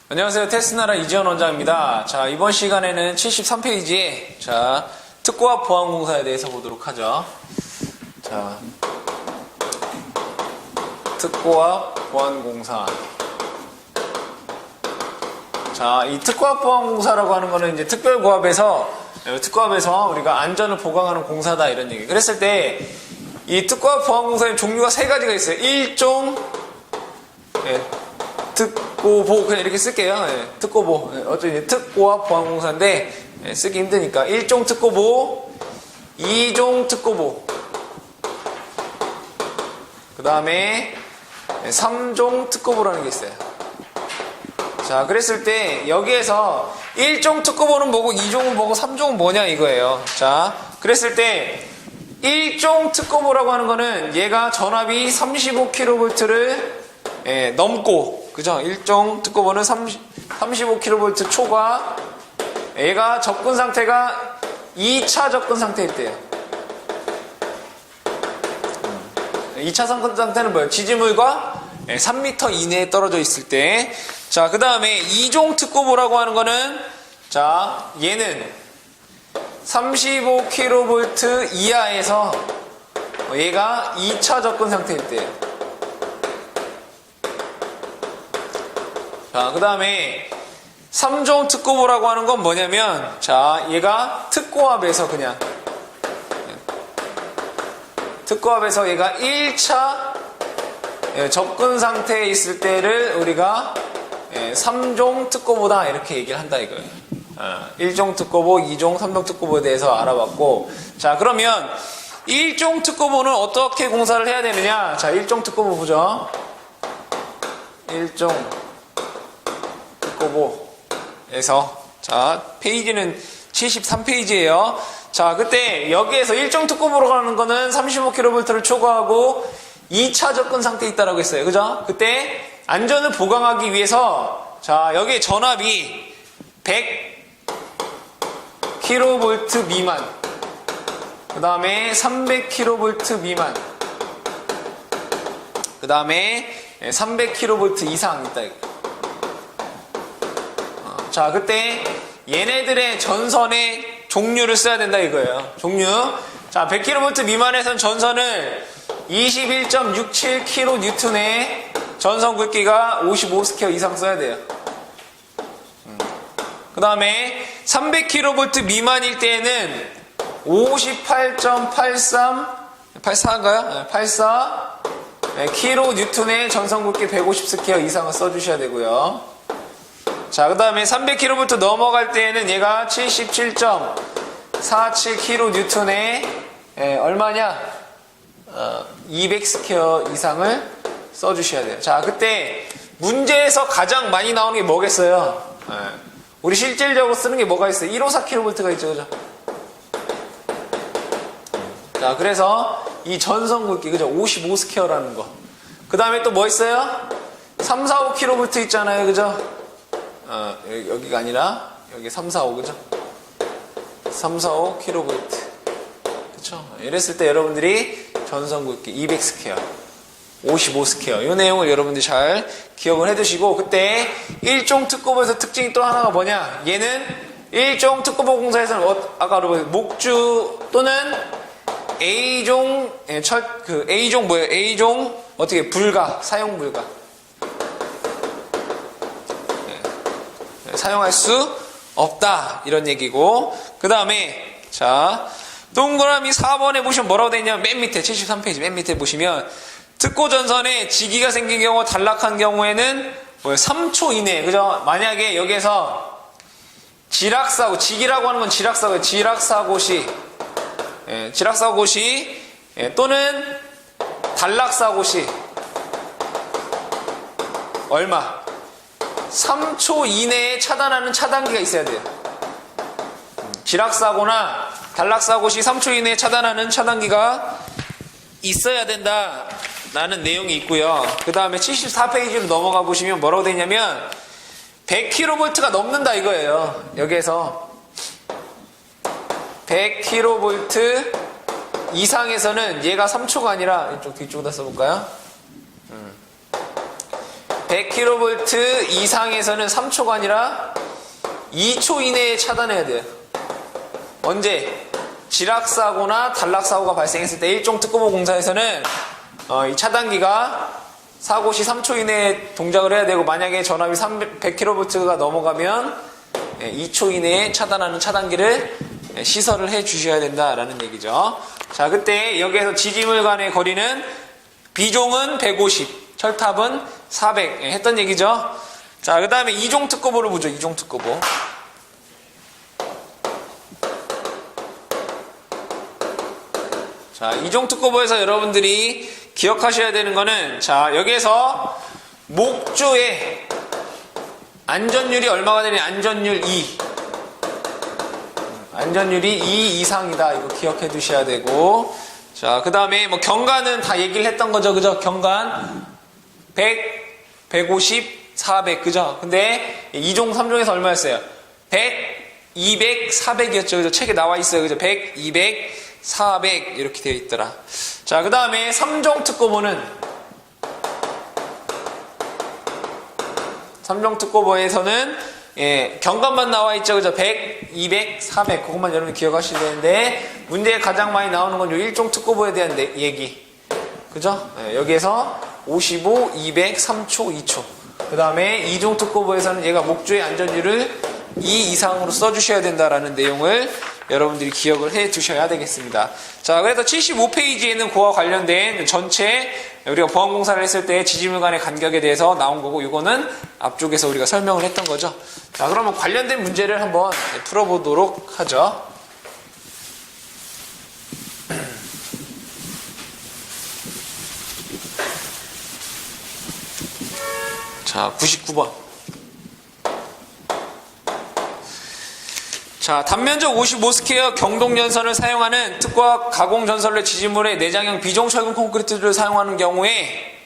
안녕하세요. 테스나라 이지원 원장입니다. 자, 이번 시간에는 73페이지에 특고와 보안공사에 대해서 보도록 하죠. 자, 특고와 보안공사. 자, 이 특고와 보안공사라고 하는 거는 이제 특별고압에서 우리가 안전을 보강하는 공사다 이런 얘기. 그랬을 때 이 특고와 보안공사의 종류가 세 가지가 있어요. 1종 특고보 그냥 이렇게 쓸게요. 특고보. 어차피 특고와 보안공사인데 쓰기 힘드니까 1종 특고보, 2종 특고보, 그 다음에 3종 특고보라는 게 있어요. 자, 그랬을 때 여기에서 1종 특고보는 뭐고 2종은 뭐고 3종은 뭐냐 이거예요. 자, 그랬을 때 1종 특고보라고 하는 거는 얘가 전압이 35kV를 넘고, 그죠? 1종 특고보는 35kV 초과, 얘가 접근 상태가 2차 접근 상태일 때예요. 2차 접근 상태는 뭐예요? 지지물과 3m 이내에 떨어져 있을 때. 자, 그 다음에 2종 특고보라고 하는 거는, 자, 얘는 35kV 이하에서 얘가 2차 접근 상태일 때예요. 자, 그 다음에 3종 특고보라고 하는 건 뭐냐면, 자, 얘가 특고압에서 얘가 1차 접근 상태에 있을 때를 우리가 3종 특고보다 이렇게 얘기를 한다 이거예요. 1종 특고보, 2종, 3종 특고보에 대해서 알아봤고, 자, 그러면 1종 특고보는 어떻게 공사를 해야 되느냐? 자, 1종 특고보 보죠. 1종 특고보에서, 자, 페이지는 73페이지예요. 자, 그때 여기에서 1종 특고보로 가는 거는 35kV를 초과하고 2차 접근 상태에 있다라고 했어요. 그죠? 그때 안전을 보강하기 위해서, 자, 여기 전압이 100kV 미만, 그 다음에 300kV 미만, 그 다음에 300kV 이상 있다. 자, 그때 얘네들의 전선의 종류를 써야 된다 이거예요. 종류. 자, 100kV 미만에선 전선을 21.67kN의 전선 굵기가 55스퀘어 이상 써야 돼요. 그 다음에 300kV 미만일 때에는 58.84인가요? 84 kN의 전선 굵기 150스퀘어 이상을 써주셔야 되고요. 자, 그 다음에 300kV 넘어갈 때에는 얘가 77.47kN의 얼마냐? 200스퀘어 이상을 써주셔야 돼요. 자, 그때 문제에서 가장 많이 나오는 게 뭐겠어요? 우리 실질적으로 쓰는 게 뭐가 있어요? 154kV가 있죠, 그죠? 자, 그래서 이 전선 굵기, 그죠? 55스퀘어라는 거. 그 다음에 또 뭐 있어요? 345kV 있잖아요, 그죠? 여기가 아니라, 여기 345, 그죠? 345kV. 그쵸? 이랬을 때 여러분들이 전선 굵기 200스퀘어, 55스퀘어. 이 내용을 여러분들이 잘 기억을 해두시고, 그때 1종 특고보에서 특징이 또 하나가 뭐냐? 얘는 1종 특고보 공사에서는 아까 여러분 목주 또는 A종, A종 뭐예요? A종 어떻게 불가, 사용 불가. 사용할 수 없다 이런 얘기고, 그 다음에 자, 동그라미 4번에 보시면 뭐라고 되어 있냐면 맨 밑에 73페이지 맨 밑에 보시면 특고 전선에 지기가 생긴 경우, 단락한 경우에는 3초 이내, 그죠? 만약에 여기에서 지락사고, 지기라고 하는 건 지락사고예요. 지락사고 시, 또는 단락사고 시 얼마? 3초 이내에 차단하는 차단기가 있어야 돼요. 지락사고나 단락사고 시 3초 이내에 차단하는 차단기가 있어야 된다 라는 내용이 있고요. 그 다음에 74페이지로 넘어가 보시면 뭐라고 되냐면 100kV가 넘는다 이거예요. 여기에서 100kV 이상에서는 얘가 3초가 아니라 이쪽 뒤쪽에다 써볼까요? 100kV 이상에서는 3초가 아니라 2초 이내에 차단해야 돼요. 언제? 지락사고나 단락사고가 발생했을 때 일종 특고보 공사에서는 이 차단기가 사고 시 3초 이내에 동작을 해야 되고, 만약에 전압이 100kV가 넘어가면 2초 이내에 차단하는 차단기를 시설을 해 주셔야 된다라는 얘기죠. 자, 그때 여기에서 지지물 간의 거리는 B종은 150, 철탑은 400 했던 얘기죠. 자, 그 다음에 2종 특고보를 보죠. 2종 특고보. 자, 2종 특고보에서 여러분들이 기억하셔야 되는 거는, 자, 여기에서 목조의 안전율이 얼마가 되냐? 안전율 2. 안전율이 2 이상이다. 이거 기억해 두셔야 되고. 자, 그 다음에 뭐 경관은 다 얘기를 했던 거죠. 그죠? 경관 100, 150, 400. 그죠? 근데 2종, 3종에서 얼마였어요? 100, 200, 400이었죠. 그죠? 책에 나와 있어요. 그죠? 100, 200, 400 이렇게 되어 있더라. 자, 그 다음에 3종 특고보는 3종 특고보에서는 경관만 나와 있죠. 그죠? 100, 200, 400. 그것만 여러분이 기억하셔야 되는데, 문제에 가장 많이 나오는 건 요 1종 특고보에 대한 얘기. 그죠? 여기에서 55, 200, 3초, 2초. 그 다음에 2종 특고보에서는 얘가 목조의 안전율을 2 이상으로 써주셔야 된다라는 내용을 여러분들이 기억을 해 두셔야 되겠습니다. 자, 그래서 75페이지에는 그와 관련된 전체 우리가 보안공사를 했을 때 지지물 간의 간격에 대해서 나온 거고, 이거는 앞쪽에서 우리가 설명을 했던 거죠. 자, 그러면 관련된 문제를 한번 풀어보도록 하죠. 자, 99번. 자, 단면적 55스퀘어 경동전선을 사용하는 특과 가공전선로 지지물의 내장형 비종 철근 콘크리트를 사용하는 경우에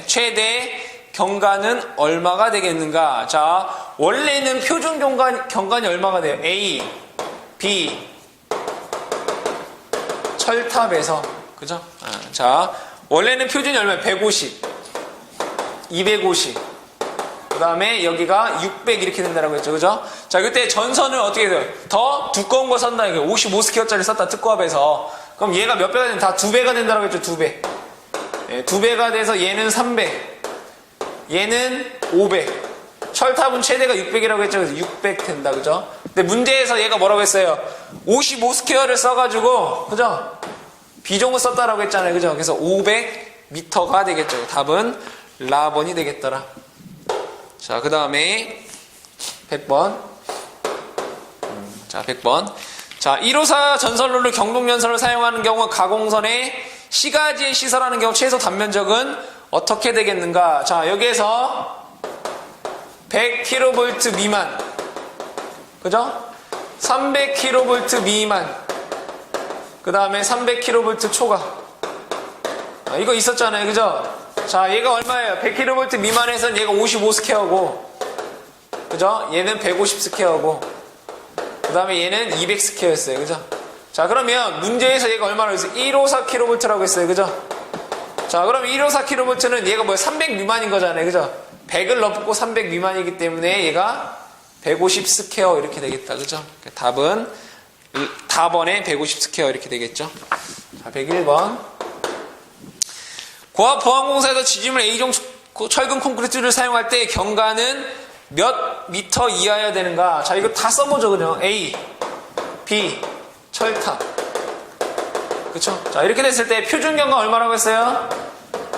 최대 경관은 얼마가 되겠는가? 자, 원래는 표준 경관이 얼마가 돼요? A, B, 철탑에서, 그죠? 자, 원래는 표준이 얼마예요? 150, 250. 그 다음에 여기가 600 이렇게 된다라고 했죠. 그죠? 자, 그때 전선을 어떻게 해요? 더 두꺼운 거 산다. 이게 55스퀘어짜리 썼다. 특고합에서. 그럼 얘가 몇 배가 된다? 다 2배가 된다라고 했죠. 2배. 2배가 돼서 얘는 300. 얘는 500. 철탑은 최대가 600이라고 했죠. 그래서 600 된다. 그죠? 근데 문제에서 얘가 뭐라고 했어요? 55스퀘어를 써가지고, 그죠? 비종을 썼다라고 했잖아요. 그죠? 그래서 500m가 되겠죠. 답은 라번이 되겠더라. 자, 그 다음에 100번. 자, 100번. 자, 154 전선로를 경동전선을 사용하는 경우 가공선에 시가지에 시설하는 경우 최소 단면적은 어떻게 되겠는가? 자, 여기에서 100kV 미만, 그죠? 300kV 미만, 그 다음에 300kV 초과. 이거 있었잖아요. 그죠? 자, 얘가 얼마예요? 100kV 미만에서는 얘가 55스퀘어고, 그죠? 얘는 150스퀘어고, 그 다음에 얘는 200스퀘어였어요. 그죠? 자, 그러면 문제에서 얘가 얼마라고 했어요? 154kV라고 했어요. 그죠? 자, 그럼 154kV는 얘가 뭐야? 300 미만인 거잖아요. 그죠? 100을 넣고 300 미만이기 때문에 얘가 150스퀘어 이렇게 되겠다. 그죠? 답은 4번에 150스퀘어 이렇게 되겠죠? 자, 101번. 고압 보안공사에서 지지물 A종 철근 콘크리트를 사용할 때 경관은 몇 미터 이하여야 되는가? 자, 이거 다 써보죠. 그냥 A, B, 철탑. 그쵸? 자, 이렇게 됐을 때 표준 경관 얼마라고 했어요?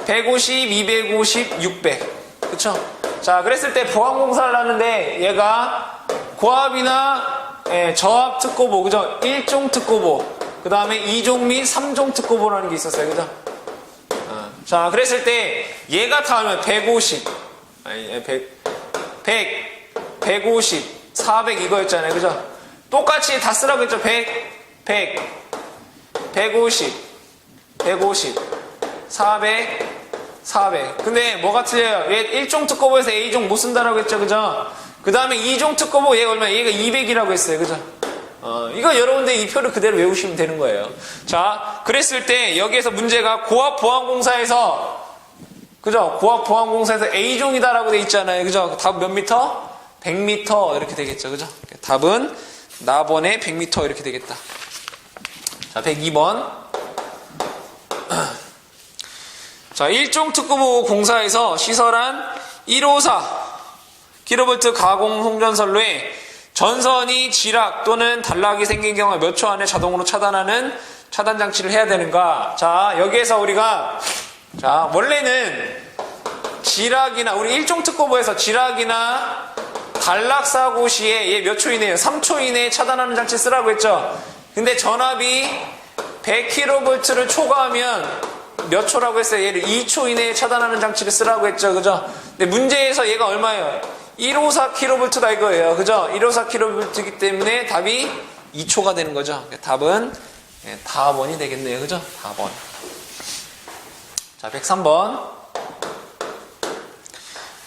150, 250, 600. 그쵸? 자, 그랬을 때 보안공사를 하는데 얘가 고압이나 저압 특고보, 그죠? 1종 특고보, 그 다음에 2종 및 3종 특고보라는 게 있었어요. 그죠? 자, 그랬을 때 얘가 다 하면 150, 150, 400 이거였잖아요. 그죠? 똑같이 다 쓰라고 했죠. 150, 400, 400. 근데 뭐가 틀려요? 얘 1종 특고보에서 A종 못 쓴다라고 했죠. 그죠? 그 다음에 2종 특고보 얘가 얼마야? 얘가 200이라고 했어요. 그죠? 이거 여러분들 이 표를 그대로 외우시면 되는 거예요. 자, 그랬을 때 여기에서 문제가 고압 보안공사에서 그죠? 고압보안공사에서 A종이다라고 돼 있잖아요. 그죠? 답 몇 미터? 100m 이렇게 되겠죠. 그죠? 답은 나번에 100m 이렇게 되겠다. 자, 102번. 자, 일종특구보 공사에서 시설한 154kV 가공 송전선로에 전선이 지락 또는 단락이 생긴 경우에 몇 초 안에 자동으로 차단하는 차단 장치를 해야 되는가? 자, 여기에서 우리가 자, 원래는 지락이나 우리 일종특구보에서 지락이나 단락 사고 시에 얘 몇 초 이내에요? 3초 이내에 차단하는 장치 쓰라고 했죠. 근데 전압이 100kV를 초과하면 몇 초라고 했어요? 얘를 2초 이내에 차단하는 장치를 쓰라고 했죠. 그죠? 근데 문제에서 얘가 얼마예요? 154kV다 이거예요. 그죠? 154kV이기 때문에 답이 2초가 되는 거죠. 답은 다번이 되겠네요. 그죠? 다번. 자, 103번.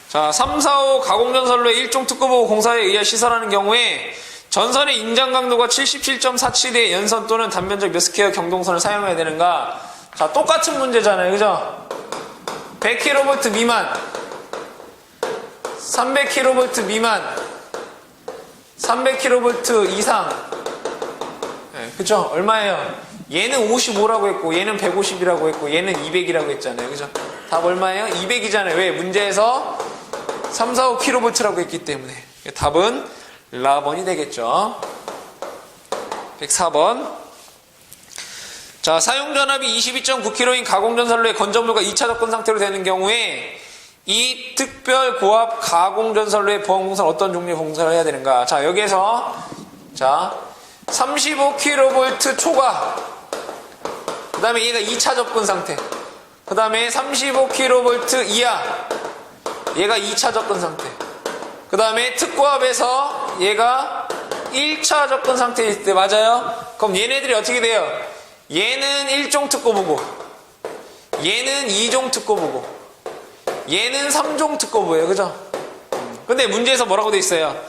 자, 3, 4, 5 가공전선로의 일종특구보 공사에 의해 시설하는 경우에 전선의 인장 강도가 77.47의 연선 또는 단면적 몇 스퀘어 경동선을 사용해야 되는가? 자, 똑같은 문제잖아요. 그죠? 100kV 미만, 300kV 미만, 300kV 이상. 네, 그죠? 얼마예요? 얘는 55라고 했고, 얘는 150이라고 했고, 얘는 200이라고 했잖아요. 그죠? 답 얼마예요? 200이잖아요. 왜? 문제에서 3, 4, 5kV라고 했기 때문에. 답은 라번이 되겠죠. 104번. 자, 사용전압이 22.9kg인 가공전선로의 건전물과 2차 접근 상태로 되는 경우에 이 특별 고압 가공전선로의 보안공사는 어떤 종류의 공사를 해야 되는가? 자, 여기에서 자 35kV 초과, 그 다음에 얘가 2차 접근 상태, 그 다음에 35kV 이하, 얘가 2차 접근 상태, 그 다음에 특고압에서 얘가 1차 접근 상태에 있을 때, 맞아요? 그럼 얘네들이 어떻게 돼요? 얘는 1종 특고보고, 얘는 2종 특고보고, 얘는 3종 특고보예요. 그죠? 근데 문제에서 뭐라고 돼 있어요?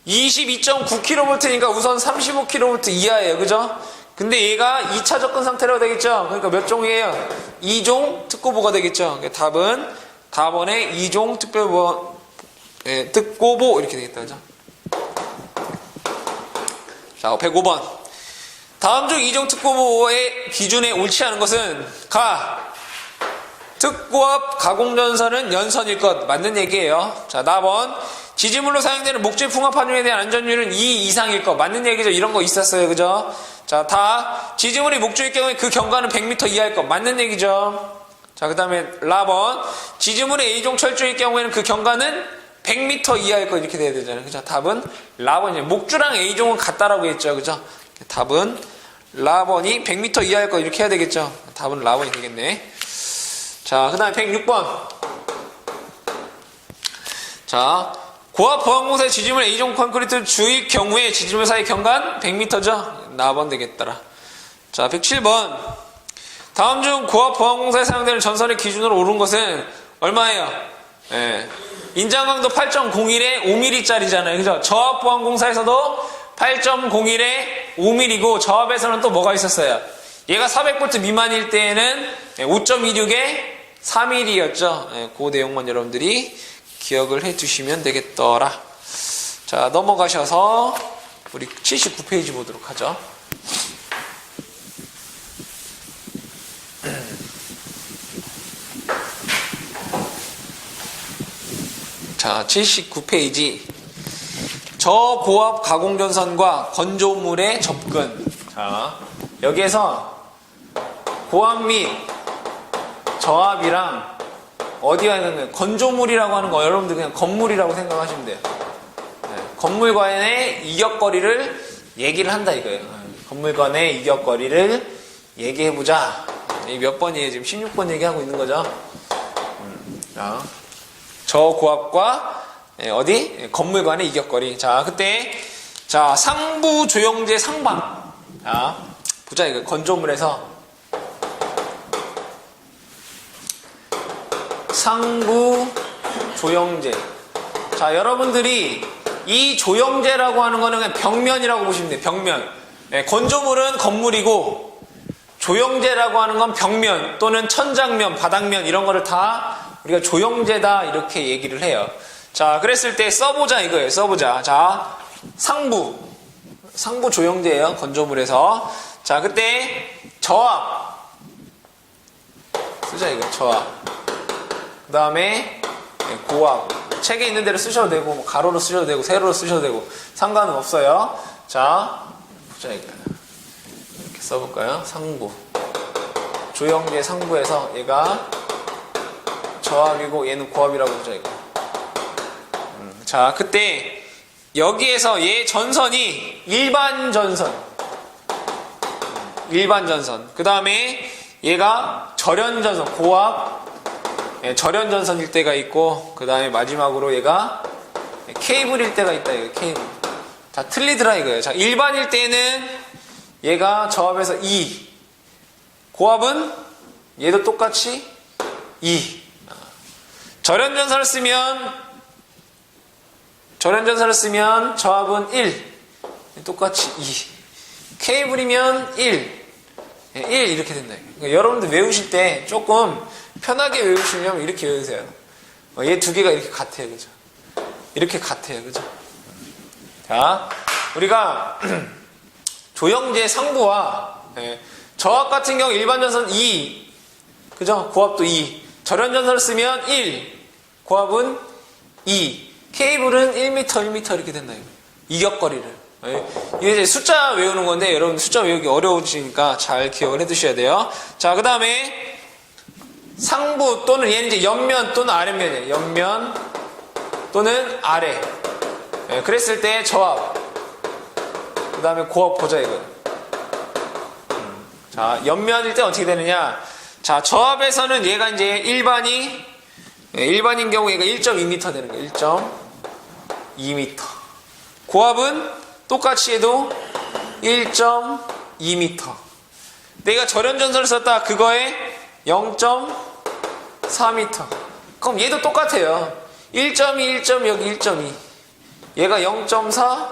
22.9kV니까 우선 35kV 이하예요. 그죠? 근데 얘가 2차 접근 상태라고 되겠죠? 그러니까 몇 종이에요? 2종 특고보가 되겠죠? 그러니까 답은 답원의 2종 특고보 이렇게 되겠다. 그죠? 자, 105번. 다음 중 2종 특고보의 기준에 옳지 않은 것은 특고압 가공전선은 연선일 것. 맞는 얘기예요. 자, 나번. 지지물로 사용되는 목재 풍압판정에 대한 안전율은 2 이상일 것. 맞는 얘기죠. 이런 거 있었어요. 그죠? 자, 지지물이 목조일 경우에 그 경과는 100m 이하일 것. 맞는 얘기죠. 자, 그 다음에 라번. 지지물의 A종 철조일 경우에는 그 경과는 100m 이하일 것. 이렇게 돼야 되잖아요. 그죠? 답은 라번이에요. 목주랑 A종은 같다라고 했죠. 그죠? 답은 라번이 100m 이하일 거 이렇게 해야 되겠죠. 답은 라번이 되겠네. 자, 그 다음에 106번. 자, 고압 보안공사의 지지물 A종 콘크리트 주입 경우에 지지물 사이 경관 100m죠. 라번 되겠더라. 자, 107번. 다음 중 고압 보안공사에 사용되는 전선의 기준으로 옳은 것은 얼마예요? 인장강도 8.01에 5mm짜리잖아요. 그죠? 저압 보안공사에서도 8.01에 5mm고 저압에서는 또 뭐가 있었어요? 얘가 400V 미만일 때에는 5.26에 4mm였죠. 그 내용만 여러분들이 기억을 해두시면 되겠더라. 자, 넘어가셔서 우리 79페이지 보도록 하죠. 자, 79페이지. 저고압 가공전선과 건조물의 접근. 자, 여기에서 고압 및 저압이랑 어디가 있는 건조물이라고 하는 거 여러분들 그냥 건물이라고 생각하시면 돼요. 건물 간의 이격거리를 얘기를 한다 이거예요. 건물 간의 이격거리를 얘기해보자. 몇 번이에요? 지금 16번 얘기하고 있는 거죠. 자, 저고압과 어디? 건물 간의 이격거리. 자, 그때 자 상부 조영제 상방. 자, 보자 이거 건조물에서 상부 조영제. 자, 여러분들이 이 조영제라고 하는 거는 그냥 벽면이라고 보시면 돼요. 벽면. 건조물은 건물이고 조영제라고 하는 건 벽면 또는 천장면, 바닥면 이런 거를 다 우리가 조형제다 이렇게 얘기를 해요. 자, 그랬을 때 써보자 이거예요. 써보자. 자, 상부 조형제예요. 건조물에서. 자, 그때 저압 쓰자 이거. 저압. 그 다음에 고압. 책에 있는 대로 쓰셔도 되고 뭐 가로로 쓰셔도 되고 세로로 쓰셔도 되고 상관은 없어요. 자, 보자 이거. 이렇게 써볼까요? 상부. 조형제 상부에서 얘가 저압이고 얘는 고압이라고 보자 이거. 자, 그때 여기에서 얘 전선이 일반 전선. 그 다음에 얘가 절연 전선, 고압, 절연 전선일 때가 있고, 그 다음에 마지막으로 얘가 케이블일 때가 있다, 이거 케이블. 자, 틀리더라 이거예요. 자, 일반일 때는 얘가 저압에서 2. 고압은 얘도 똑같이 2. 절연 전선을 쓰면 저압은 1. 똑같이 2. 케이블이면 1. 1 이렇게 된다. 그러니까 여러분들 외우실 때 조금 편하게 외우시려면 이렇게 외우세요. 얘 두 개가 이렇게 같아요. 그죠? 이렇게 같아요. 그죠? 자, 우리가 조형제 상부와 저압 같은 경우 일반 전선 2. 그죠? 고압도 2. 절연 전선을 쓰면 1. 고압은 2. 케이블은 1m 이렇게 된다. 이격거리를. 이게 이제 숫자 외우는 건데 여러분 숫자 외우기 어려우시니까 잘 기억을 해 두셔야 돼요. 자, 그 다음에 상부 또는 얘는 이제 옆면 또는 아랫면이에요. 옆면 또는 아래. 그랬을 때 저압. 그 다음에 고압 보자 이거. 자, 옆면일 때 어떻게 되느냐. 자, 저압에서는 얘가 이제 일반인 경우 얘가 1.2m 되는 거예요. 1.2m. 고압은 똑같이 해도 1.2m. 내가 절연전선을 썼다. 그거에 0.4m. 그럼 얘도 똑같아요. 1.2, 1.2, 여기 1.2. 얘가 0.4,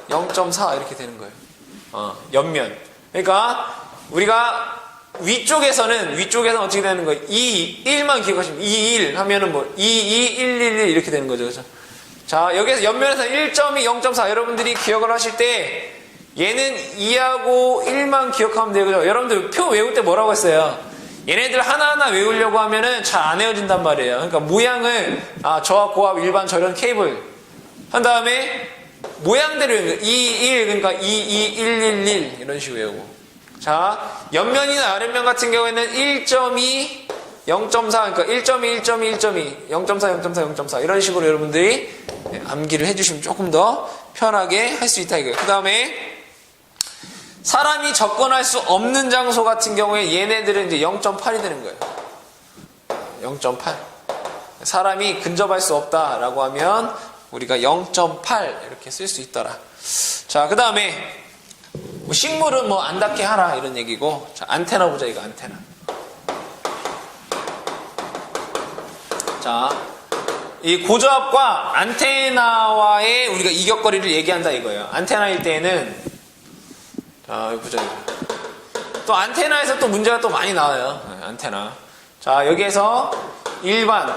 0.4 이렇게 되는 거예요. 옆면. 그러니까 우리가 위쪽에서는 어떻게 되는 거예요? 2, 1만 기억하시면 2, 1 하면은 뭐 2, 2, 1, 1, 1 이렇게 되는 거죠. 그죠? 자, 여기서 옆면에서 1.2, 0.4 여러분들이 기억을 하실 때 얘는 2하고 1만 기억하면 돼요. 그죠? 여러분들 표 외울 때 뭐라고 했어요? 얘네들 하나하나 외우려고 하면은 잘 안 외워진단 말이에요. 그러니까 모양을 저압, 고압, 일반, 절연, 케이블 한 다음에 모양대로 외우는 거예요. 2, 1 그러니까 2, 2, 1, 1, 1 이런 식으로 외우고. 자, 옆면이나 아랫면 같은 경우에는 1.2, 0.4 그러니까 1.2, 1.2, 1.2 0.4, 0.4, 0.4 이런 식으로 여러분들이 암기를 해주시면 조금 더 편하게 할 수 있다 이거예요. 그 다음에 사람이 접근할 수 없는 장소 같은 경우에 얘네들은 이제 0.8이 되는 거예요. 0.8 사람이 근접할 수 없다라고 하면 우리가 0.8 이렇게 쓸 수 있더라. 자, 그 다음에 뭐 식물은 뭐 안 닿게 하라 이런 얘기고. 자, 안테나 보자 이거. 안테나. 자, 이 고저압과 안테나와의 우리가 이격거리를 얘기한다 이거예요. 안테나일 때에는 자, 여기 보자 이거. 또 안테나에서 또 문제가 또 많이 나와요. 안테나. 자, 여기에서 일반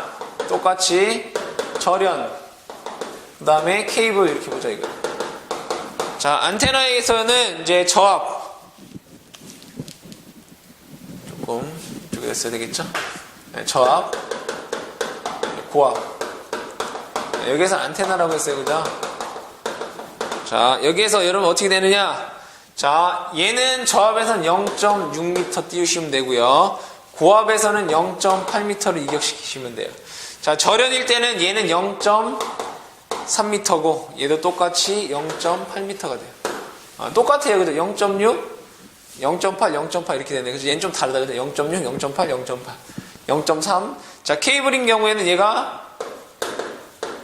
똑같이 절연 그 다음에 케이블 이렇게 보자 이거. 자, 안테나에서는 이제 저압 조금 이쪽에 써야 되겠죠? 네, 저압 고압. 네, 여기에서 안테나라고 했어요. 그죠? 자, 여기에서 여러분 어떻게 되느냐? 자, 얘는 저압에서는 0.6m 띄우시면 되고요. 고압에서는 0.8m를 이격시키시면 돼요. 자, 절연일 때는 얘는 0.3m고 얘도 똑같이 0.8m가 돼요. 똑같아요. 그죠? 0.6, 0.8, 0.8 이렇게 되네. 그죠? 얘는 좀 다르다. 그죠? 0.6, 0.8, 0.8, 0.3. 자, 케이블인 경우에는 얘가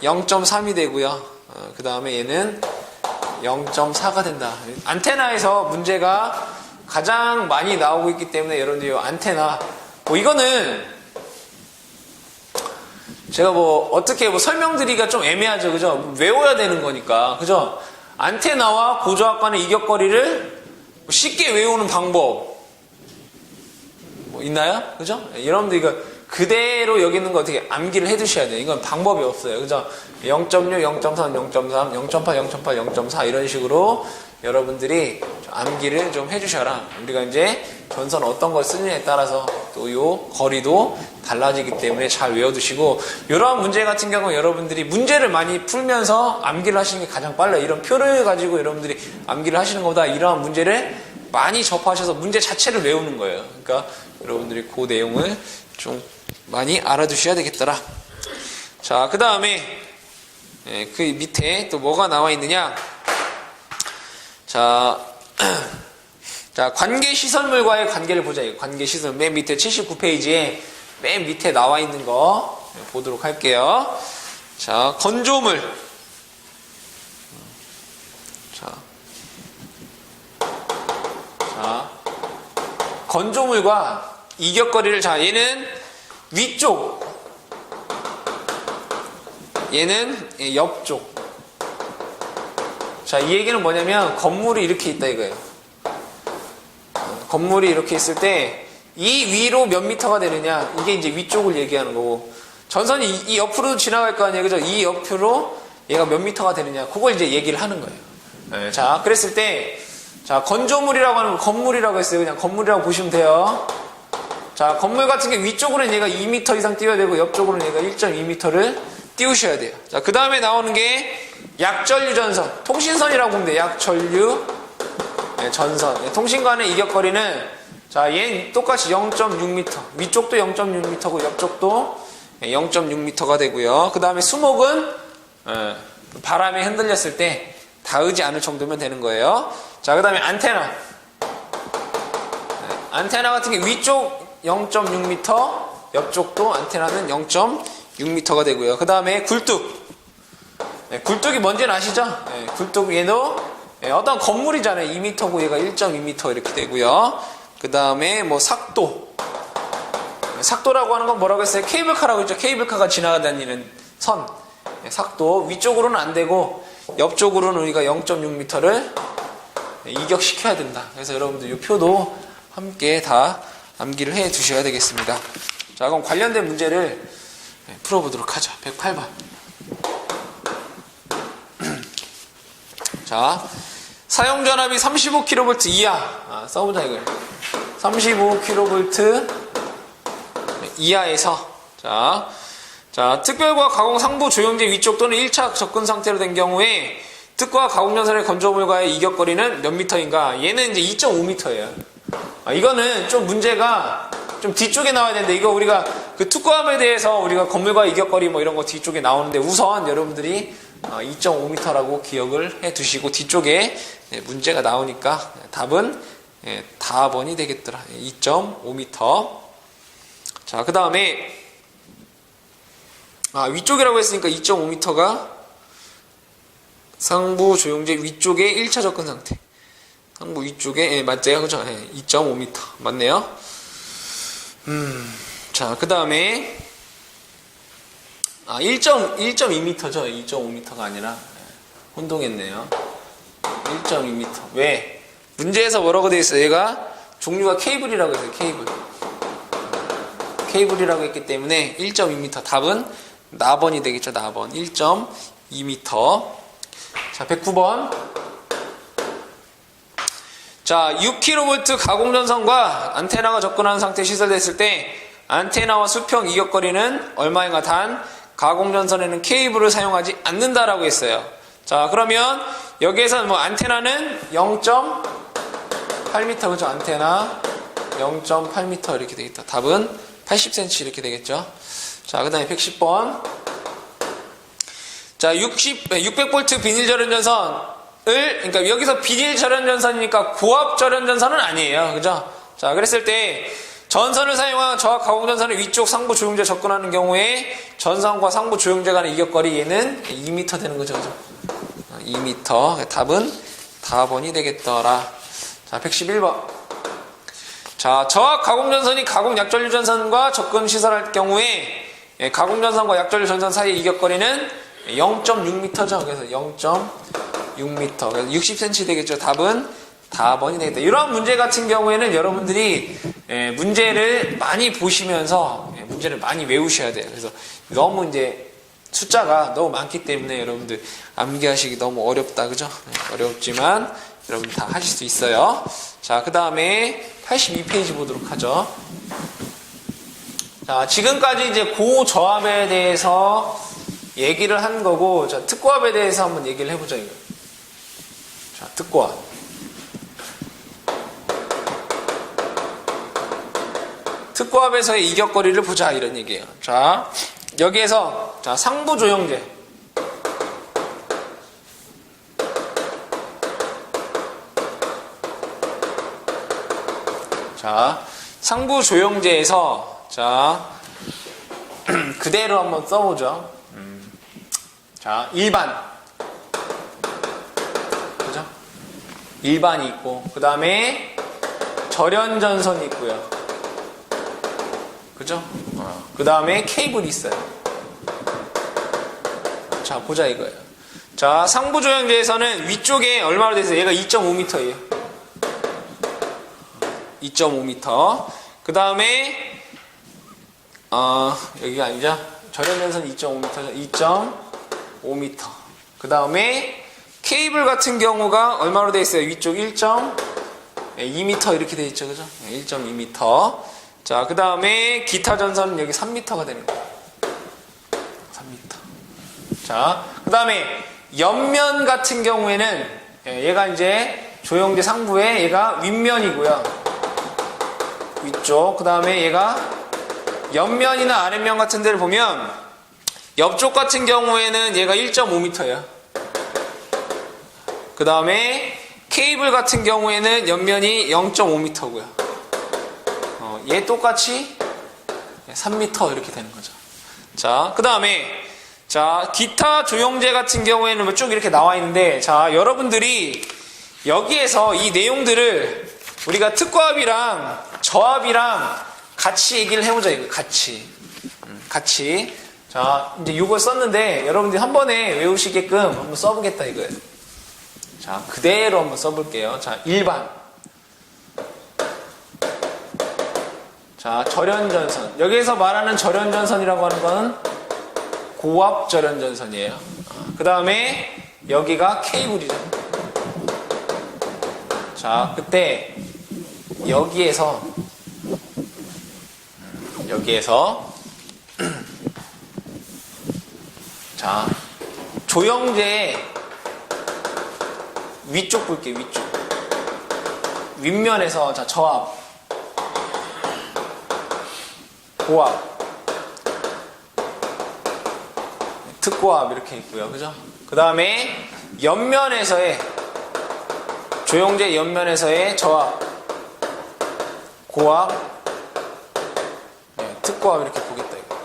0.3이 되고요. 그 다음에 얘는 0.4가 된다. 안테나에서 문제가 가장 많이 나오고 있기 때문에 여러분들이 안테나 뭐 이거는 제가 뭐 어떻게 뭐 설명드리기가 좀 애매하죠. 그죠? 외워야 되는 거니까. 그죠? 안테나와 고저압 간의 이격거리를 쉽게 외우는 방법 뭐 있나요? 그죠? 여러분들 이거 그대로 여기 있는 거 어떻게 암기를 해 두셔야 돼요. 이건 방법이 없어요. 그죠? 0.6, 0.3, 0.3, 0.8, 0.8, 0.4 이런 식으로 여러분들이 좀 암기를 좀 해주셔라. 우리가 이제 전선 어떤 걸 쓰느냐에 따라서 또 요 거리도 달라지기 때문에 잘 외워두시고, 이러한 문제 같은 경우 여러분들이 문제를 많이 풀면서 암기를 하시는 게 가장 빨라요. 이런 표를 가지고 여러분들이 암기를 하시는 것보다 이러한 문제를 많이 접하셔서 문제 자체를 외우는 거예요. 그러니까 여러분들이 그 내용을 좀 많이 알아두셔야 되겠더라. 자, 그 다음에 그 밑에 또 뭐가 나와 있느냐. 자, 관계시설물과의 관계를 보자. 관계시설 맨 밑에 79페이지에 맨 밑에 나와 있는 거 보도록 할게요. 자, 건조물. 자, 건조물과 이격거리를, 자, 얘는 위쪽, 얘는 옆쪽. 자, 이 얘기는 뭐냐면 건물이 이렇게 있다 이거예요. 건물이 이렇게 있을 때 이 위로 몇 미터가 되느냐, 이게 이제 위쪽을 얘기하는 거고, 전선이 이 옆으로 지나갈 거 아니에요. 그죠? 이 옆으로 얘가 몇 미터가 되느냐, 그걸 이제 얘기를 하는 거예요. 네, 자, 그랬을 때, 자, 건조물이라고 하는 거 건물이라고 했어요. 그냥 건물이라고 보시면 돼요. 자, 건물 같은 게 위쪽으로는 얘가 2m 이상 띄워야 되고, 옆쪽으로는 얘가 1.2m를 띄우셔야 돼요. 자, 그 다음에 나오는 게 약전류 전선, 통신선이라고 보면 돼요. 약전류 전선. 통신 간의 이격거리는, 자, 얘는 똑같이 0.6m. 위쪽도 0.6m고, 옆쪽도 0.6m가 되고요. 그 다음에 수목은, 바람에 흔들렸을 때 닿지 않을 정도면 되는 거예요. 자, 그 다음에 안테나. 안테나 같은 게 위쪽 0.6m, 옆쪽도 안테나는 0.6m가 되고요. 그 다음에 굴뚝. 굴뚝이 뭔지는 아시죠? 굴뚝 얘도 어떤 건물이잖아요. 2m고 얘가 1.2m 이렇게 되고요. 그 다음에 뭐 삭도. 삭도라고 하는 건 뭐라고 했어요? 케이블카라고 했죠. 케이블카가 지나다니는 선. 삭도. 위쪽으로는 안 되고 옆쪽으로는 우리가 0.6m를 이격시켜야 된다. 그래서 여러분들 이 표도 함께 다 암기를 해 두셔야 되겠습니다. 자, 그럼 관련된 문제를 풀어보도록 하죠. 108번. 자, 사용전압이 35kV 이하. 써보자 이거예요. 35kV 이하에서, 자, 특별과 가공 상부 조영제 위쪽 또는 1차 접근 상태로 된 경우에 특과 가공전선의 건조물과의 이격거리는 몇 미터인가? 얘는 이제 2.5m예요. 이거는 좀 문제가 좀 뒤쪽에 나와야 되는데, 이거 우리가 그 특과함에 대해서 우리가 건물과 이격거리 뭐 이런 거 뒤쪽에 나오는데, 우선 여러분들이 2.5m라고 기억을 해 두시고, 뒤쪽에 문제가 나오니까 답은 다번이 되겠더라. 2.5m. 자, 그 다음에 위쪽이라고 했으니까 2.5m가 상부 조영제 위쪽에 1차 접근 상태. 상부 위쪽에, 맞죠? 그죠? 2.5m. 맞네요. 자, 그 다음에 1.2m죠. 2.5m가 아니라 혼동했네요. 1.2m. 왜? 문제에서 뭐라고 되어 있어요? 얘가 종류가 케이블이라고 했어요. 케이블이라고 했기 때문에 1.2m. 답은 나번이 되겠죠. 나번. 1.2m. 자, 109번. 자, 6kV 가공전선과 안테나가 접근하는 상태에 시설됐을 때 안테나와 수평 이격거리는 얼마인가? 단 가공전선에는 케이블을 사용하지 않는다라고 했어요. 자, 그러면 여기에서는 뭐 안테나는 0.8m, 그죠? 안테나 0.8m 이렇게 되겠다. 답은 80cm 이렇게 되겠죠. 자, 그 다음에 110번. 자, 600V 비닐 절연전선을, 그러니까 여기서 비닐 절연전선이니까 고압 절연전선은 아니에요. 그죠? 자, 그랬을 때 전선을 사용한 저압 가공전선의 위쪽 상부 조영제 접근하는 경우에 전선과 상부 조영제 간의 이격거리 얘는 2m 되는 거죠. 그죠? 2m. 답은 4번이 되겠더라. 자, 111번. 자, 저압 가공전선이 가공 약전류 전선과 접근 시설할 경우에 가공전선과 약전류 전선 사이의 이격거리는 0.6m죠. 그래서 0.6m. 그래서 60cm 되겠죠. 답은 4번이 되겠다. 이러한 문제 같은 경우에는 여러분들이 문제를 많이 보시면서 문제를 많이 외우셔야 돼요. 그래서 너무 이제 숫자가 너무 많기 때문에 여러분들 암기하시기 너무 어렵다, 그죠? 어렵지만 여러분 다 하실 수 있어요. 자, 그 다음에 82페이지 보도록 하죠. 자, 지금까지 이제 고저압에 대해서 얘기를 한 거고, 자, 특고압에 대해서 한번 얘기를 해보자, 이거. 자, 특고압. 특고압에서의 이격거리를 보자, 이런 얘기예요. 자, 여기에서, 자, 상부조영제. 자, 상부조영제에서, 자, 그대로 한번 써보죠. 자, 일반. 그죠? 일반이 있고, 그 다음에 절연전선이 있고요. 그죠? 그 다음에 케이블이 있어요. 자, 보자 이거예요. 자, 상부조영제에서는 위쪽에 얼마로 돼 있어요? 얘가 2.5m예요. 2.5m. 그 다음에 여기가 아니죠? 절연전선 2.5m죠. 2.5m. 그 다음에 케이블 같은 경우가 얼마로 돼 있어요? 위쪽 1.2m 이렇게 돼 있죠, 그죠? 1.2m. 자, 그 다음에 기타 전선은 여기 3m가 되는 거예요. 3m. 자, 그 다음에 옆면 같은 경우에는 얘가 이제 조영제 상부에 얘가 윗면이고요. 위쪽. 그 다음에 얘가 옆면이나 아랫면 같은 데를 보면 옆쪽 같은 경우에는 얘가 1.5m예요. 그 다음에 케이블 같은 경우에는 옆면이 0.5m고요. 얘 똑같이 3m 이렇게 되는 거죠. 자, 그 다음에 자, 기타 조영제 같은 경우에는 쭉 이렇게 나와 있는데, 자, 여러분들이 여기에서 이 내용들을 우리가 특고압이랑 저압이랑 같이 얘기를 해보자, 이거 같이. 같이. 자, 이제 이걸 썼는데 여러분들이 한 번에 외우시게끔 한번 써보겠다 이거예요. 자, 그대로 한번 써볼게요. 자, 일반. 자, 절연전선. 여기에서 말하는 절연전선이라고 하는 건 고압 절연전선이에요. 그 다음에 여기가 케이블이죠. 자, 그때 여기에서 자, 조영제의 위쪽 볼게요. 위쪽. 윗면에서 자, 저압, 고압, 특고압 이렇게 있고요. 그죠? 그 다음에 옆면에서의 조영제 옆면에서의 저압, 고압, 특고압 이렇게 보겠다 이거.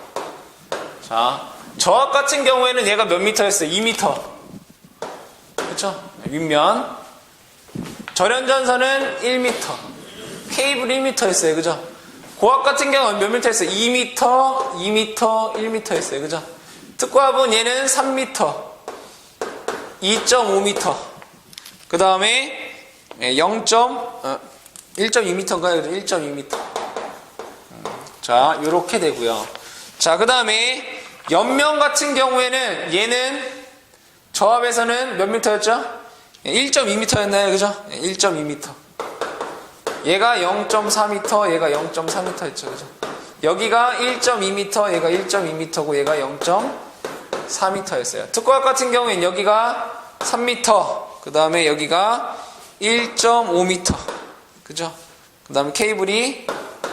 자, 저압 같은 경우에는 얘가 몇 미터였어요? 2m. 그쵸? 윗면. 절연전선은 1m. 케이블 1m였어요. 그죠? 고압 같은 경우는 몇 미터였어요? 2m, 2m, 1m였어요. 그죠? 특고압은 얘는 3m, 2.5m. 그 다음에 1.2m인가요? 1.2m. 자, 요렇게 되고요. 자, 그 다음에 옆면 같은 경우에는 얘는 저압에서는 몇 미터였죠? 1.2m였나요? 그죠? 1.2m. 얘가 0.4m, 얘가 0.4m였죠. 그죠? 여기가 1.2m, 얘가 1.2m고 얘가 0.4m였어요. 특고압 같은 경우에는 여기가 3m, 그 다음에 여기가 1.5m. 그죠? 그 다음에 케이블이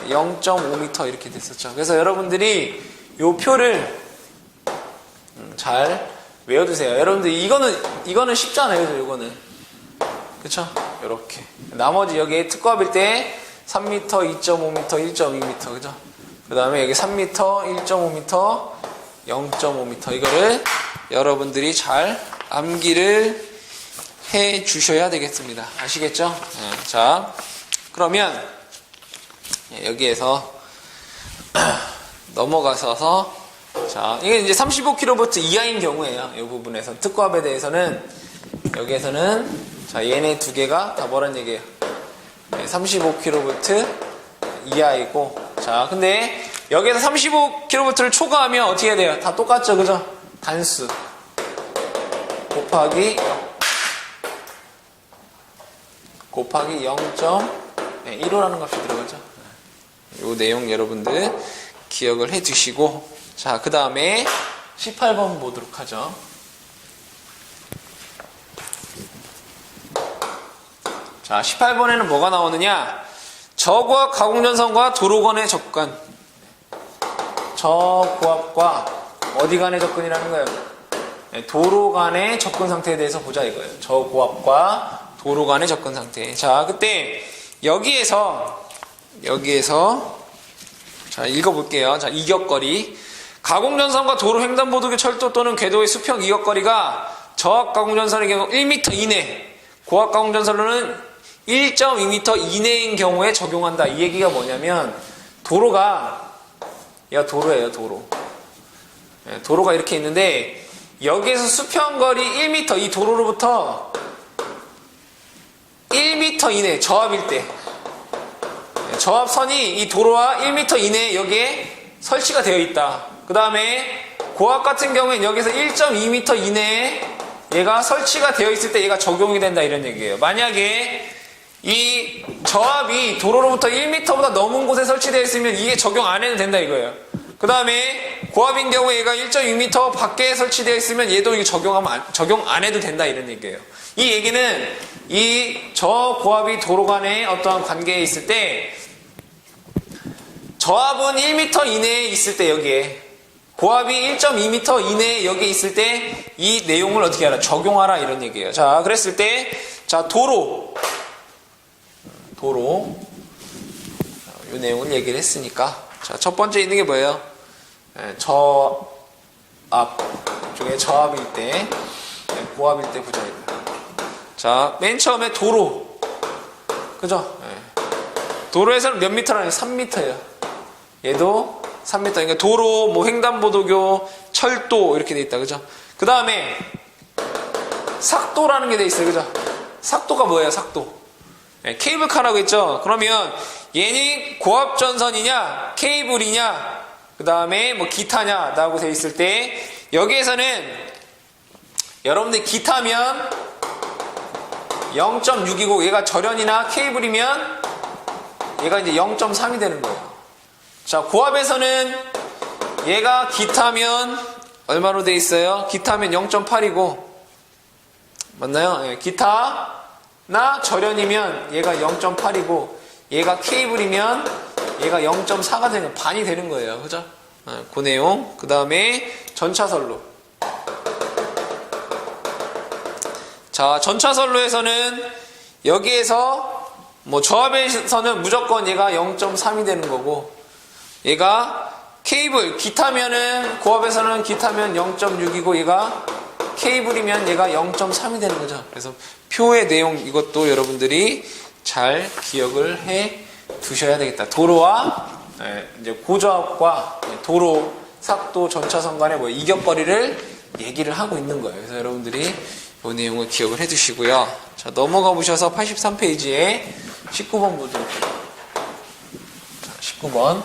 0.5m 이렇게 됐었죠. 그래서 여러분들이 요 표를 잘 외워두세요. 여러분들 이거는 쉽잖아요. 그죠? 이거는. 그쵸? 요렇게. 나머지 여기에 특고압일 때 3m, 2.5m, 1.2m. 그죠? 그 다음에 여기 3m, 1.5m, 0.5m. 이거를 여러분들이 잘 암기를 해 주셔야 되겠습니다. 아시겠죠? 네. 자, 그러면 여기에서 넘어가서 자, 이게 이제 35kV 이하인 경우에요. 이 부분에서 특고압에 대해서는 여기에서는 자, 얘네 두 개가 다 뭐란 얘기예요? 35kV 이하이고, 자, 근데 여기에서 35kV를 초과하면 어떻게 해야 돼요? 다 똑같죠, 그죠? 단수 곱하기 0.15라는 값이 들어가죠. 요 내용 여러분들 기억을 해 두시고, 자, 그 다음에 18번 보도록 하죠. 자, 18번에는 뭐가 나오느냐? 저고압 가공전선과 도로 간의 접근. 저고압과 어디 간의 접근이라는 거예요? 네, 도로 간의 접근 상태에 대해서 보자 이거예요. 저고압과 도로 간의 접근 상태. 자, 그때 여기에서 자, 읽어볼게요. 자, 이격거리. 가공전선과 도로 횡단보도교 철도 또는 궤도의 수평 이격거리가 저압 가공전선의 경우 1m 이내, 고압 가공전선로는 1.2m 이내인 경우에 적용한다. 이 얘기가 뭐냐면, 도로가, 얘가 도로예요, 도로. 네, 도로가 이렇게 있는데, 여기에서 수평거리 1m, 이 도로로부터 1m 이내, 저압일 때, 저압선이 이 도로와 1m 이내에 여기에 설치가 되어 있다. 그 다음에 고압 같은 경우에는 여기서 1.2m 이내에 얘가 설치가 되어 있을 때 얘가 적용이 된다, 이런 얘기예요. 만약에 이 저압이 도로로부터 1m보다 넘은 곳에 설치되어 있으면 이게 적용 안 해도 된다 이거예요. 그 다음에 고압인 경우에 얘가 1.2m 밖에 설치되어 있으면 얘도 이게 적용 안 해도 된다, 이런 얘기예요. 이 얘기는 이 저고압이 도로 간의 어떠한 관계에 있을 때, 저압은 1m 이내에 있을 때 여기에, 고압이 1.2m 이내에 여기에 있을 때 이 내용을 어떻게 하라? 적용하라, 이런 얘기예요. 자, 그랬을 때, 자, 도로 이 내용을 얘기를 했으니까, 자, 첫 번째 있는 게 뭐예요? 저압 중에 저압일 때, 고압일 때 보자 이거. 자, 맨 처음에 도로, 그죠? 도로에서는 몇 미터라니? 3m예요. 얘도 3m. 그러니까 도로, 뭐 횡단보도교, 철도 이렇게 돼 있다, 그죠? 그 다음에 삭도라는 게 돼 있어요, 그죠? 삭도가 뭐예요, 삭도? 케이블카라고 했죠? 그러면 얘는 고압전선이냐, 케이블이냐, 그 다음에 뭐 기타냐, 라고 돼 있을 때, 여기에서는 여러분들 기타면 0.6이고, 얘가 절연이나 케이블이면 얘가 이제 0.3이 되는 거예요. 자, 고압에서는 얘가 기타면 얼마로 돼 있어요? 기타면 0.8이고, 맞나요? 예, 기타나 절연이면 얘가 0.8이고, 얘가 케이블이면 얘가 0.4가 되는, 반이 되는 거예요. 그죠? 그 내용. 그 다음에 전차선로. 자, 전차선로에서는 여기에서 뭐 저압에서는 무조건 얘가 0.3이 되는 거고, 얘가 케이블, 기타면은, 고압에서는 기타면 0.6이고, 얘가 케이블이면 얘가 0.3이 되는 거죠. 그래서 표의 내용, 이것도 여러분들이 잘 기억을 해 두셔야 되겠다. 도로와 이제 고저압과 도로, 삭도, 전차선 간의 뭐 이격거리를 얘기를 하고 있는 거예요. 그래서 여러분들이 이 내용을 기억을 해 두시고요. 자, 넘어가 보셔서 83페이지에 19번 보도록 할게요. 자, 19번.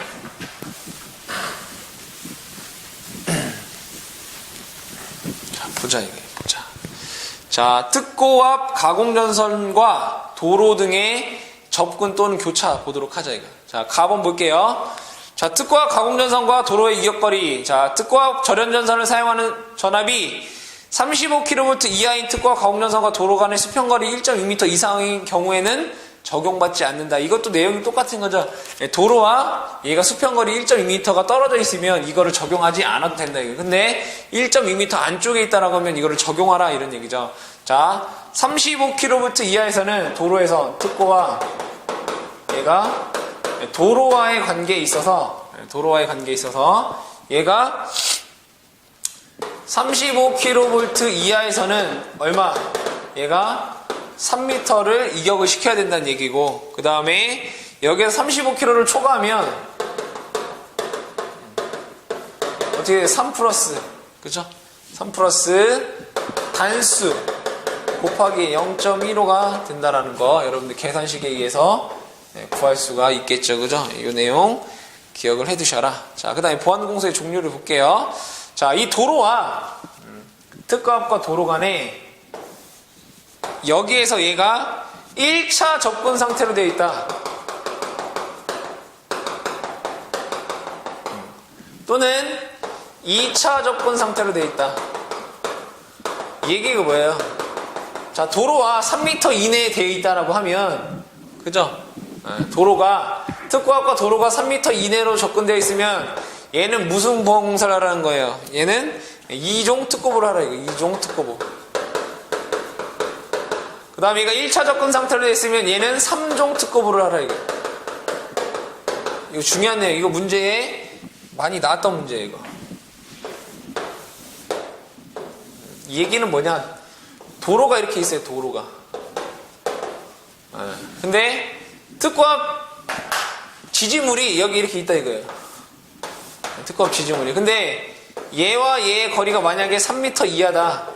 자, 보자, 이거 보자. 자, 특고압 가공전선과 도로 등의 접근 또는 교차 보도록 하자, 이거. 자, 가본 볼게요. 자, 특고압 가공전선과 도로의 이격거리. 자, 특고압 절연전선을 사용하는 전압이 35kV 이하인 특고압 가공전선과 도로 간의 수평거리 1.2m 이상인 경우에는 적용받지 않는다. 이것도 내용이 똑같은 거죠. 도로와 얘가 수평거리 1.2m가 떨어져 있으면 이거를 적용하지 않아도 된다. 근데 1.2m 안쪽에 있다라고 하면 이거를 적용하라, 이런 얘기죠. 자, 35kV 이하에서는 도로에서 특고와 얘가 도로와의 관계에 있어서 얘가 35kV 이하에서는 얼마? 얘가 3m를 이격을 시켜야 된다는 얘기고, 그 다음에 여기에서 35km를 초과하면 어떻게 돼? 3 플러스, 그죠? 3 플러스 단수 곱하기 0.15가 된다라는 거 여러분들 계산식에 의해서 구할 수가 있겠죠, 그죠? 이 내용 기억을 해두셔라. 자, 그 다음에 보안공사의 종류를 볼게요. 자, 이 도로와 특과합과 도로 간에 여기에서 얘가 1차 접근 상태로 되어 있다. 또는 2차 접근 상태로 되어 있다. 얘기가 뭐예요? 자, 도로와 3m 이내에 되어 있다라고 하면, 그죠? 도로가, 특과합과 도로가 3m 이내로 접근되어 있으면 얘는 무슨 보안공사를 하라는 거예요? 얘는 2종 특고보를 하라, 이거. 2종 특고보. 그 다음에 얘가 1차 접근 상태로 되어 있으면 얘는 3종 특고보를 하라, 이거. 이거 중요한 내용. 이거 문제에 많이 나왔던 문제예요, 이거. 이 얘기는 뭐냐? 도로가 이렇게 있어요, 도로가. 근데 특과합 지지물이 여기 이렇게 있다 이거예요. 특과합 지지물이. 근데 얘와 얘의 거리가 만약에 3m 이하다.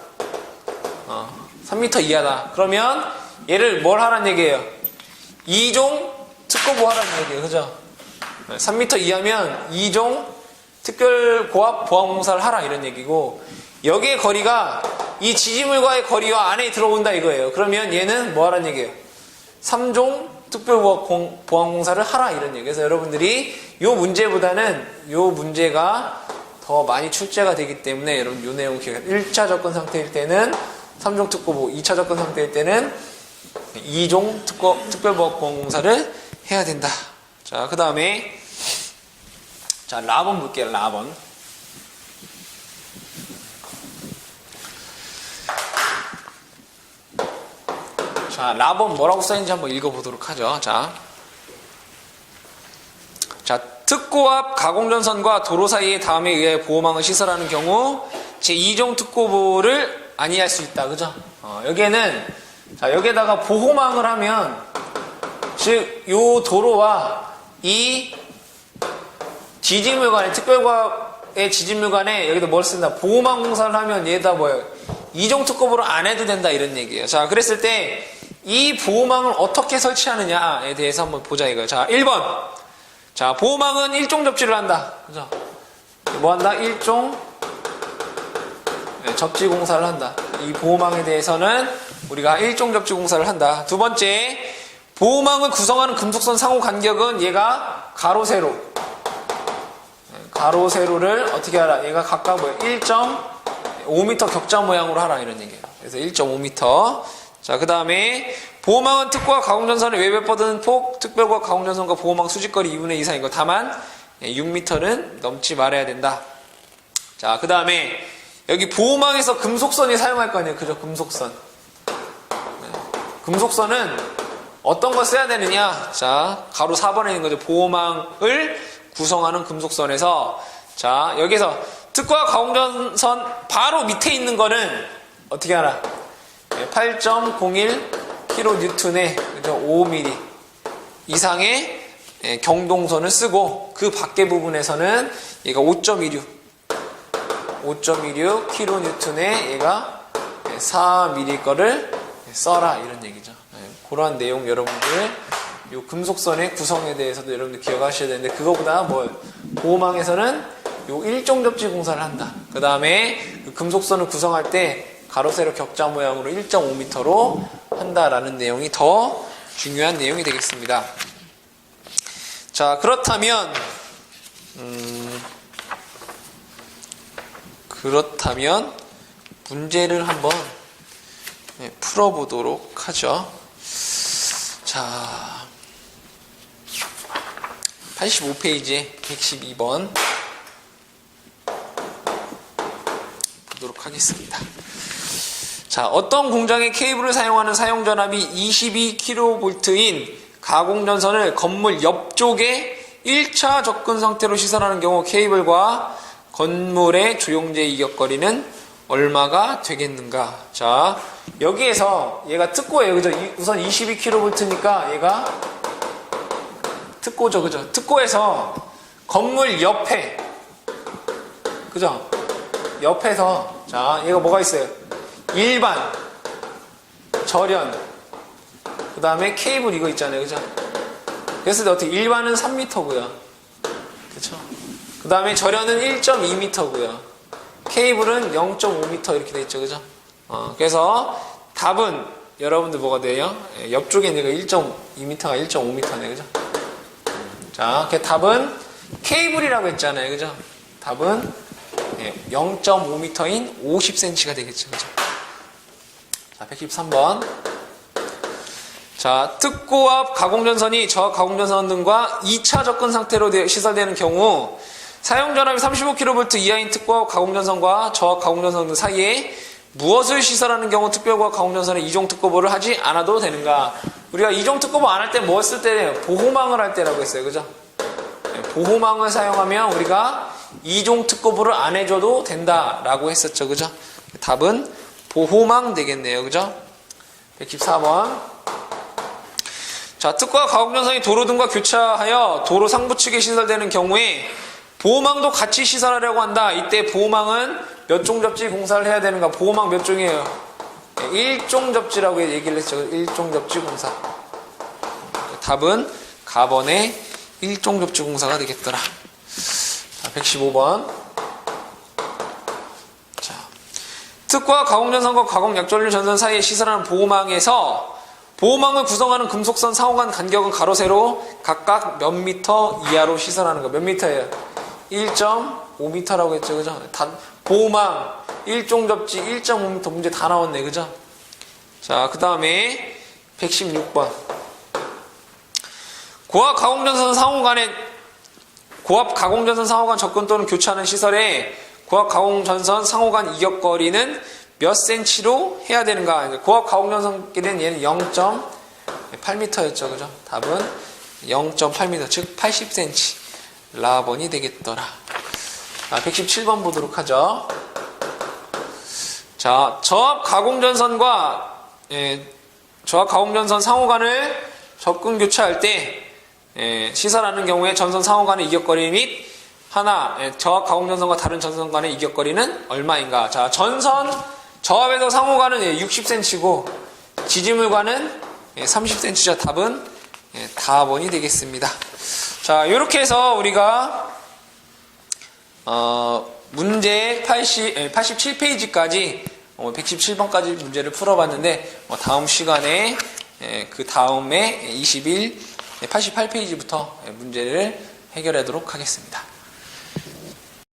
3m 이하다. 그러면 얘를 뭘 하라는 얘기예요? 2종 특고보 하라는 얘기예요. 그죠? 3m 이하면 2종 특별고압 보안공사를 하라 이런 얘기고, 여기의 거리가 이 지지물과의 거리와 안에 들어온다 이거예요. 그러면 얘는 뭐 하라는 얘기예요? 3종 특별보안공사를 하라 이런 얘기. 그래서 여러분들이 요 문제보다는 요 문제가 더 많이 출제가 되기 때문에 여러분 요 내용 기억해. 1차 접근 상태일 때는 3종 특고보, 2차 접근 상태일 때는 2종 특별보안공사를 해야 된다. 자, 그 다음에 자, 라번 볼게요. 라번. 자, 라번 뭐라고 써있는지 한번 읽어보도록 하죠. 자, 특고합 가공전선과 도로 사이의 다음에 의해 보호망을 시설하는 경우 제2종 특고보를 아니할 수 있다. 그죠? 여기에는, 자, 여기에다가 보호망을 하면, 즉, 요 도로와 이 지진물 간에, 특별과의 지진물 간에 여기다 뭘 쓴다? 보호망 공사를 하면 얘다 뭐예요? 2종 특고보를 안 해도 된다. 이런 얘기예요. 자, 그랬을 때, 이 보호망을 어떻게 설치하느냐에 대해서 한번 보자 이거예요. 자, 1번. 자, 보호망은 1종 접지를 한다. 그죠? 뭐 한다? 1종 접지 공사를 한다. 이 보호망에 대해서는 우리가 1종 접지 공사를 한다. 두 번째, 보호망을 구성하는 금속선 상호 간격은 얘가 가로 세로. 가로 세로를 어떻게 하라? 얘가 각각 뭐예요? 1.5m 격자 모양으로 하라 이런 얘기예요. 그래서 1.5m. 자, 그 다음에 보호망은 특과 가공전선의 외벽 뻗은 폭, 특별과 가공전선과 보호망 수직거리 2분의 2 이상인 거. 다만 6m는 넘지 말아야 된다. 자, 그 다음에 여기 보호망에서 금속선이 사용할 거 아니에요. 그죠? 금속선. 금속선은 어떤 거 써야 되느냐? 자, 가로 4번에 있는 거죠. 보호망을 구성하는 금속선에서, 자, 여기서 특과 가공전선 바로 밑에 있는 거는 어떻게 하라? 8.01kN의 5mm 이상의 경동선을 쓰고, 그 밖의 부분에서는 얘가 5.16kN의 얘가 4mm 거를 써라 이런 얘기죠. 그러한 내용 여러분들 요 금속선의 구성에 대해서도 여러분들 기억하셔야 되는데, 그거보다 뭐 보호망에서는 요 1종 접지 공사를 한다. 그 다음에 그 금속선을 구성할 때 가로 세로 격자 모양으로 1.5m로 한다라는 내용이 더 중요한 내용이 되겠습니다. 자, 그렇다면 문제를 한번 풀어보도록 하죠. 자, 85페이지에 112번 보도록 하겠습니다. 자, 어떤 공장의 케이블을 사용하는 사용전압이 22kV인 가공전선을 건물 옆쪽에 1차 접근 상태로 시설하는 경우 케이블과 건물의 조용제 이격거리는 얼마가 되겠는가? 자, 여기에서 얘가 특고예요. 그죠? 우선 22kV니까 얘가 특고죠. 그죠? 특고에서 건물 옆에, 그죠? 옆에서, 자, 얘가 뭐가 있어요? 일반, 절연, 그 다음에 케이블 이거 있잖아요. 그죠? 그랬을 때 어떻게, 일반은 3m고요. 그쵸? 그 다음에 절연은 1.2m고요. 케이블은 0.5m 이렇게 돼 있죠. 그죠? 그래서 답은 여러분들 뭐가 돼요? 옆쪽에 있는 거 1.2m가 1.5m네. 그죠? 자, 그 답은 케이블이라고 했잖아요. 그죠? 답은 0.5m인 50cm가 되겠죠. 그죠? 자, 113번. 자, 특고압 가공전선이 저압 가공전선 등과 2차 접근 상태로 시설되는 경우 사용전압이 35kV 이하인 특고압 가공전선과 저압 가공전선 등 사이에 무엇을 시설하는 경우 특별고압 가공전선에 이종 특고보를 하지 않아도 되는가? 우리가 이종 특고보 안 할 때 뭐 했을 때? 보호망을 할 때라고 했어요. 그죠? 보호망을 사용하면 우리가 이종 특고보를 안 해줘도 된다라고 했었죠. 그죠? 답은 보호망 되겠네요. 그죠? 114번. 자, 특고압 가공전선이 도로 등과 교차하여 도로 상부 측에 시설되는 경우에 보호망도 같이 시설하려고 한다. 이때 보호망은 몇 종 접지 공사를 해야 되는가? 보호망 몇 종이에요? 1종 접지라고 얘기를 했죠. 1종 접지 공사. 답은 가번에 1종 접지 공사가 되겠더라. 자, 115번. 자, 특고압 가공전선과 가공약전류 전선 사이에 시설하는 보호망에서 보호망을 구성하는 금속선 상호간 간격은 가로 세로 각각 몇 미터 이하로 시설하는 거. 몇 미터예요? 1.5m라고 했죠. 그죠? 보호망 1종 접지 1.5m 문제 다 나왔네. 그죠? 자, 그 다음에 116번. 고압 가공전선 상호간 접근 또는 교차하는 시설에 고압 가공전선 상호간 이격거리는 몇 cm로 해야 되는가? 고압 가공전선끼리는 얘는 0.8m였죠. 그죠? 답은 0.8m, 즉 80cm. 라번이 되겠더라. 117번 보도록 하죠. 자, 저압 가공전선과 저압 가공전선 상호간을 접근 교차할 때 시설하는 경우에 전선 상호간의 이격거리 및 저압 가공전선과 다른 전선 간의 이격거리는 얼마인가? 자, 저압에서 상호간은 60cm고 지지물과는 30cm죠. 답은 다번이 되겠습니다. 자, 이렇게 해서 우리가 문제 87페이지까지 117번까지 문제를 풀어봤는데 다음 시간에 그 다음에 88페이지부터 문제를 해결하도록 하겠습니다.